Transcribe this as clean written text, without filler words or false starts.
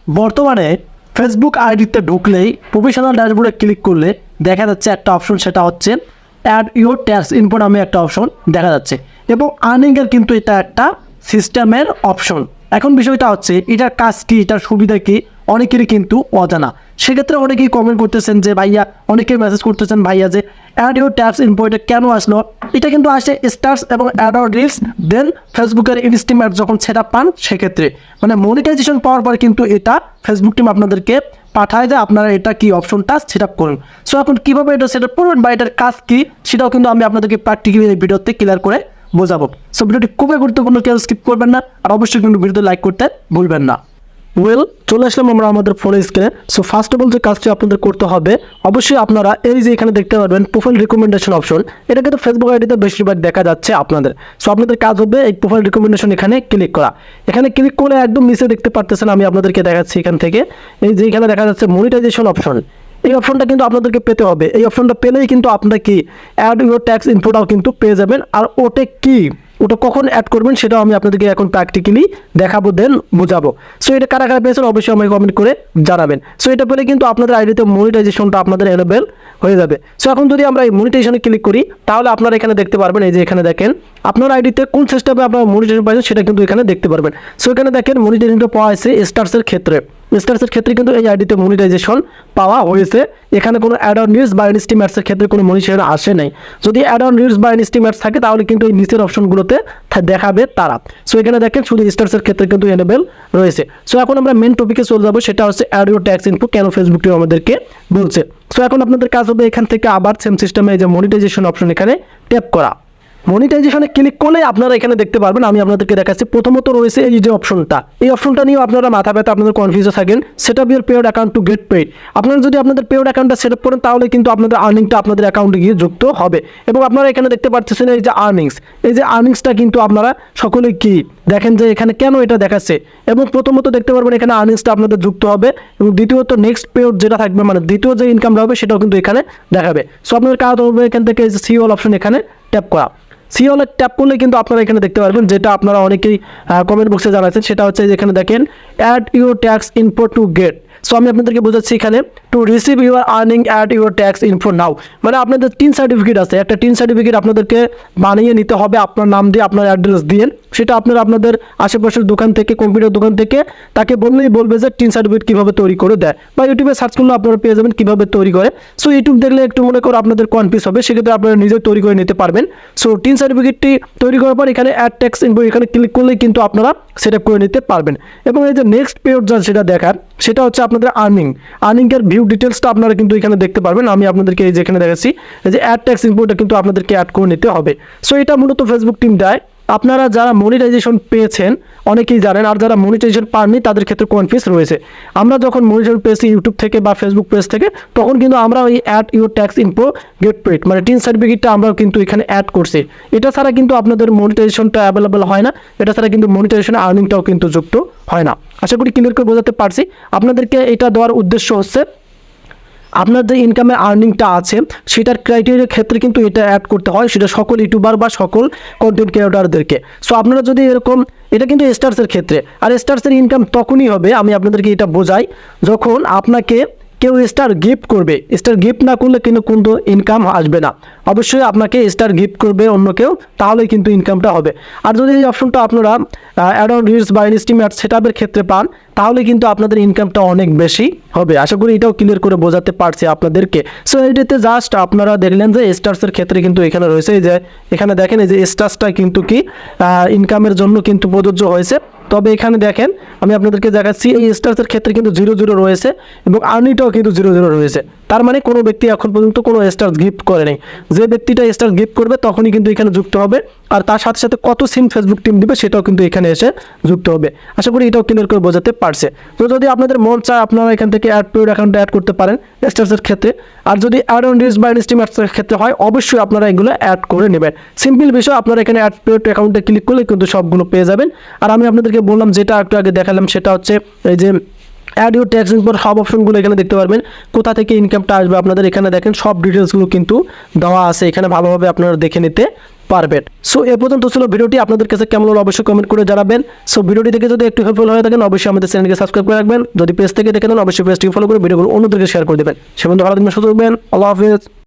বর্তমানে ফেসবুক আইডিতে ঢুকলেই প্রফেশনাল ড্যাশবোর্ডে ক্লিক করলে দেখা যাচ্ছে একটা অপশন, সেটা হচ্ছে অ্যাড ইউর ট্যাক্স ইনপুট নামে একটা অপশন দেখা যাচ্ছে এবং আর্নিংয়ের কিন্তু এটা একটা সিস্টেমের অপশন। এখন বিষয়টা হচ্ছে এটার কাজ কী, এটার সুবিধা কী অনেকেরই কিন্তু অজানা। সেক্ষেত্রে অনেকেই কমেন্ট করতেছেন যে ভাইয়া, অনেকেই মেসেজ করতেছেন ভাইয়া যে অ্যাড ইউর ট্যাক্স ইনপুট কেন আসলো। এটা কিন্তু আসে স্টার্স এবং অ্যাড অর রিলস দেন ফেসবুকের ইনস্টিমেট যখন সেট আপ পান সেক্ষেত্রে, মানে মনিটাইজেশন পাওয়ার পর কিন্তু এটা ফেসবুক টিম আপনাদেরকে পাঠায় যে আপনারা এটা কি অপশনটা সেট আপ করুন। সো এখন কীভাবে এটা সেট আপ করবেন বা এটার কাজ কী সেটাও কিন্তু আমি আপনাদেরকে প্র্যাকটিক্যালি এই ভিডিওতে ক্লিয়ার করে বোঝাবো। সো ভিডিওটি খুবই গুরুত্বপূর্ণ, কেউ স্কিপ করবেন না, আর অবশ্যই কিন্তু ভিডিওতে লাইক করতে ভুলবেন না। চলে আসলাম আমরা আমাদের ফোন স্ক্রিনে। সো ফার্স্ট অফ অল যে কাজটি আপনাদের করতে হবে, অবশ্যই আপনারা এই যে এখানে দেখতে পারবেন প্রোফাইল রিকমেন্ডেশন অপশন, এটা কিন্তু ফেসবুক আইডিতে বেশিরভাগ দেখা যাচ্ছে আপনাদের। সো আপনাদের কাজ হবে এই প্রোফাইল রিকমেন্ডেশন এখানে ক্লিক করা। এখানে ক্লিক করে একদম নিচে দেখতে পারতেছেন, আমি আপনাদেরকে দেখাচ্ছি এখান থেকে, এই যে এখানে দেখা যাচ্ছে মনিটাইজেশন অপশন। এই অপশনটা কিন্তু আপনাদেরকে পেতে হবে। এই অপশনটা পেলেই কিন্তু আপনারা কি অ্যাড ইউর ট্যাক্স ইনপুটটাও কিন্তু পেয়ে যাবেন। আর ওটা কখন অ্যাড করবেন সেটাও আমি আপনাদেরকে এখন প্র্যাকটিক্যালি দেখাবো, দেন বোঝাবো। সো এটা কারা কারা পেয়েছেন অবশ্যই আমাকে কমেন্ট করে জানাবেন। সো এটা পেলে কিন্তু আপনাদের আইডিতে মনিটাইজেশনটা আপনাদের অ্যাভেলেবেল হয়ে যাবে। সো এখন যদি আমরা এই মনিটাইজেশনে ক্লিক করি তাহলে আপনারা এখানে দেখতে পারবেন, এই যে এখানে দেখেন আপনার আইডিতে কোন সিস্টেমে আপনারা মনিটাইজেশন পাচ্ছেন সেটা কিন্তু এখানে দেখতে পারবেন। সো এখানে দেখেন মনিটাইজেশনটা পাওয়া হয়েছে স্টার্সের ক্ষেত্রে কিন্তু এই আইডিতে মনিটাইজেশন পাওয়া হয়েছে। এখানে কোনো অ্যাড অন নিউজ বা ইনস্টিমেটসের ক্ষেত্রে কোনো মনিটাইজেশন আসে নাই। যদি অ্যাড অন নিউজ বা ইনস্টিমেটস থাকে তাহলে কিন্তু এই নিচের অপশনগুলোতে দেখাবে তারা। সো এখানে দেখেন শুধু স্টার্সের ক্ষেত্রে কিন্তু এনেবেল রয়েছে। সো এখন আমরা মেন টপিকে চলে যাবো, সেটা হচ্ছে অ্যাড ইউর ট্যাক্স ইনপুট কেন ফেসবুক টিম আমাদেরকে বলছে। সো এখন আপনাদের কাজ হবে এখান থেকে আবার সেম সিস্টেমে এই যে মনিটাইজেশন অপশন এখানে ট্যাপ করা। মনিটাইজেশনে ক্লিক করলে আপনারা এখানে দেখতে পারবেন, আমি আপনাদেরকে দেখাচ্ছি। প্রথমত রয়েছে এই যে অপশনটা, এই অপশনটা নিয়েও আপনারা মাথা ব্যথা, আপনাদের কনফিউজ থাকেন। Set up your paid account to get paid. আপনারা যদি আপনাদের পেড অ্যাকাউন্টটা সেট আপ করেন তাহলে কিন্তু আপনাদের আর্নিংটা আপনাদের অ্যাকাউন্টে গিয়ে যুক্ত হবে। এবং আপনারা এখানে দেখতে পাচ্ছেন এই যে আর্নিংসটা কিন্তু আপনারা সকলে কি দেখেন যে এখানে কেন এটা দেখাচ্ছে। এবং প্রথমত দেখতে পারবেন এখানে আর্নিংসটা আপনাদের যুক্ত হবে, এবং দ্বিতীয়ত নেক্সট পেড যেটা থাকবে, মানে দ্বিতীয় যে ইনকামটা হবে সেটাও কিন্তু এখানে দেখাবে। সো আপনাদের কাজ হবে এখান থেকে এই যে সি অল অপশন এখানে ট্যাপ করা। সি অলে ট্যাপ করলে কিন্তু আপনারা এখানে দেখতে পারবেন, যেটা আপনারা অনেকেই কমেন্ট বক্সে জানাচ্ছেন, সেটা হচ্ছে যেখানে দেখেন add your tax input to get. So আমি আপনাদেরকে বোঝাচ্ছি এখানে to receive your earning add your tax info now. মানে আপনাদের 3 সার্টিফিকেট আছে, একটা 3 সার্টিফিকেট আপনাদেরকে বানিয়ে নিতে হবে আপনার নাম দিয়ে, আপনার অ্যাড্রেস দিয়ে। সেটা আপনারা আপনাদের আশেপাশের দোকান থেকে, কম্পিউটার দোকান থেকে তাকে বললেই বলবে যে 3 সার্টিফিকেট কীভাবে তৈরি করে দেয়, বা ইউটিউবে সার্চ করলে আপনারা পেয়ে যাবেন কীভাবে তৈরি করে। সো ইউটিউব দেখলে একটু মনে করো আপনাদের কনফিউজ হবে, সেক্ষেত্রে আপনারা নিজে তৈরি করে নিতে পারবেন। সো 3 সার্টিফিকেটটি তৈরি করার পর এখানে অ্যাড ট্যাক্স ইনফো এখানে ক্লিক করলেই কিন্তু আপনারা সেট আপ করে নিতে পারবেন। এবং এই যে নেক্সট পেজ যেটা দেখার, সেটা হচ্ছে আপনাদের আর্নিংয়ের ভিউ ডিটেলসটা আপনারা কিন্তু এখানে দেখতে পারবেন। আমি আপনাদেরকে এই যেখানে দেখাচ্ছি যে অ্যাড ট্যাক্স ইনপুটটা কিন্তু আপনাদেরকে অ্যাড করে নিতে হবে। সো এটা মূলত ফেসবুক টিম দেয়। আপনারা যারা মনিটাইজেশন পেয়েছেন অনেকেই জানেন, আর যারা মনিটাইজেশন পাননি তাদের ক্ষেত্রে কনফিউজ রয়েছে। আমরা যখন মনিটাইজেশন পেয়েছি ইউটিউব থেকে বা ফেসবুক পেজ থেকে, তখন কিন্তু আমরা ওই add your tax info get paid মানে 3 সার্টিফিকেটটা আমরা কিন্তু এখানে অ্যাড করছি। এটা ছাড়া কিন্তু আপনাদের মনিটাইজেশনটা অ্যাভেলেবেল হয় না, এটা ছাড়া কিন্তু মনিটাইজেশন আর্নিংটাও কিন্তু যুক্ত হয় না। আশা করি ক্লিয়ার করে বোঝাতে পারছি। আপনাদেরকে এটা দেওয়ার উদ্দেশ্য হচ্ছে আপনার যে ইনকামের আর্নিংটা আছে সেটার ক্রাইটেরিয়ার ক্ষেত্রে কিন্তু এটা অ্যাড করতে হয়, সেটা সকল ইউটিউবার বা সকল কন্টেন্ট ক্রিয়েটরদেরকে। সো আপনারা যদি এরকম, এটা কিন্তু স্টার্সের ক্ষেত্রে, আর স্টার্সের ইনকাম তখনই হবে, আমি আপনাদেরকে এটা বোঝাই, যখন আপনাকে কেউ স্টার গিফট করবে। স্টার গিফট না করলে কিন্তু ইনকাম আসবে না। অবশ্যই আপনাকে স্টার গিফট করবে অন্য কেউ, তাহলেই কিন্তু ইনকামটা হবে। আর যদি এই অপশনটা আপনারা অ্যাড অন রিলস বা ইনস্টিমেট সেটআপের ক্ষেত্রে পান তাহলে কিন্তু আপনাদের ইনকামটা অনেক বেশি হবে। আশা করি এটাও ক্লিয়ার করে বোঝাতে পারছি আপনাদেরকে। সো এটাতে জাস্ট আপনারা দেখলেন যে স্টার্সের ক্ষেত্রে কিন্তু এখানে রয়েছে, এই যে এখানে দেখেন এই যে স্টার্সটা কিন্তু কি ইনকামের জন্য কিন্তু প্রযোজ্য হয়েছে। তবে এখানে দেখেন আমি আপনাদেরকে দেখাচ্ছি এই স্টার্সের ক্ষেত্রে কিন্তু 0 রয়েছে এবং আর্নিংটাও কিন্তু 0 রয়েছে। তার মানে কোনো ব্যক্তি এখন পর্যন্ত কোনো স্টার্স গিফট করে নেই। যে ব্যক্তিটা স্টার গিফট করবে তখনই কিন্তু এখানে যুক্ত হবে, আর তার সাথে সাথে কত সিম ফেসবুক টিম দিবে সেটাও কিন্তু এখানে এসে যুক্ত হবে। আশা করি এটাও ক্লিয়ার করে বোঝাতে পারছে। তো যদি আপনাদের মন চায় আপনারা এখান থেকে অ্যাড পেড অ্যাকাউন্টে অ্যাড করতে পারেন স্টার্সের ক্ষেত্রে। আর যদি অ্যাড অন রিলস বা ইনস্টিমেটসের ক্ষেত্রে হয় অবশ্যই আপনারা এগুলো অ্যাড করে নেবেন। সিম্পল বিষয়, আপনারা এখানে অ্যাড পেড অ্যাকাউন্টে ক্লিক করলে কিন্তু সবগুলো পেয়ে যাবেন। আর আমি আপনাদেরকে বললাম, যেটা একটু আগে দেখালাম, সেটা হচ্ছে এই যে অ্যাড ইউর ট্যাক্স ইনপুট সব অপশনগুলো এখানে দেখতে পারবেন, কোথা থেকে ইনকামটা আসবে আপনাদের। এখানে দেখেন সব ডিটেলসগুলো কিন্তু দেওয়া আছে, এখানে ভালোভাবে আপনারা দেখে নিতে পারবেন। সো এ পর্যন্ত ছিল ভিডিওটি, আপনাদের কাছে কেমন হলো অবশ্যই কমেন্ট করে জানাবেন। সো ভিডিওটি দেখে যদি একটু হেল্পফুল হয়ে থাকেন অবশ্যই আমাদের চ্যানেলকে সাবস্ক্রাইব করে রাখবেন, যদি পেজ থেকে দেখে দেন অবশ্যই পেজটিকে ফলো করে ভিডিওগুলো অন্যদেরকে শেয়ার করে দেবেন। সে পর্যন্ত ভালো থাকবেন, সুস্থ থাকবেন, আল্লাহ হাফেজ।